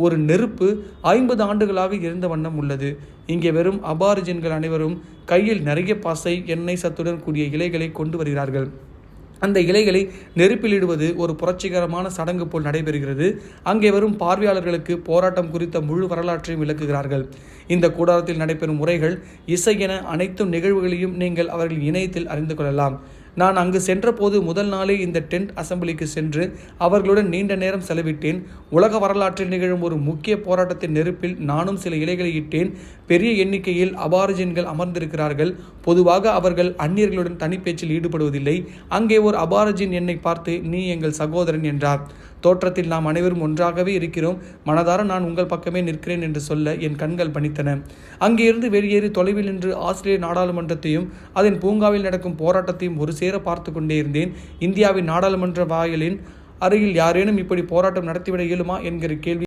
ஒரு நெருப்பு 50 ஆண்டுகளாக இருந்த வண்ணம் உள்ளது. இங்கே வெறும் அபாரிஜின்கள் அனைவரும் கையில் நிறைய பாசை, எண்ணெய் சத்துடன் கூடிய இலைகளை கொண்டு வருகிறார்கள். அந்த இலைகளை நெருப்பிலிடுவது ஒரு புரட்சிகரமான சடங்கு போல் நடைபெறுகிறது. அங்கே வரும் பார்வையாளர்களுக்கு போராட்டம் குறித்த முழு வரலாற்றையும் விளக்குகிறார்கள். இந்த கூடாரத்தில் நடைபெறும் உரைகள், இசை என அனைத்து நிகழ்வுகளையும் நீங்கள் அவர்கள் இணையத்தில் அறிந்து கொள்ளலாம். நான் அங்கு சென்றபோது முதல் நாளே இந்த டென்ட் அசம்பிளிக்கு சென்று அவர்களுடன் நீண்ட நேரம் செலவிட்டேன். உலக வரலாற்றில் நிகழும் ஒரு முக்கிய போராட்டத்தின் நெருப்பில் நானும் சில இலைகளை இட்டேன். பெரிய எண்ணிக்கையில் அபாரிஜின்கள் அமர்ந்திருக்கிறார்கள். பொதுவாக அவர்கள் அந்நியர்களுடன் தனிப்பேச்சில் ஈடுபடுவதில்லை. அங்கே ஒரு அபாரிஜின் என்னை பார்த்து, நீ எங்கள் சகோதரன் என்றார். தோற்றத்தில் நாம் அனைவரும் ஒன்றாகவே இருக்கிறோம். மனதார நான் உங்கள் பக்கமே நிற்கிறேன் என்று சொல்ல என் கண்கள் பணித்தன. அங்கிருந்து வெளியேறி தொலைவில் நின்று ஆஸ்திரேலிய நாடாளுமன்றத்தையும் அதன் பூங்காவில் நடக்கும் போராட்டத்தையும் ஒரு சேர பார்த்து கொண்டே இருந்தேன். இந்தியாவின் நாடாளுமன்ற வாயிலின் அருகில் யாரேனும் இப்படி போராட்டம் நடத்திவிட இயலுமா என்கிற கேள்வி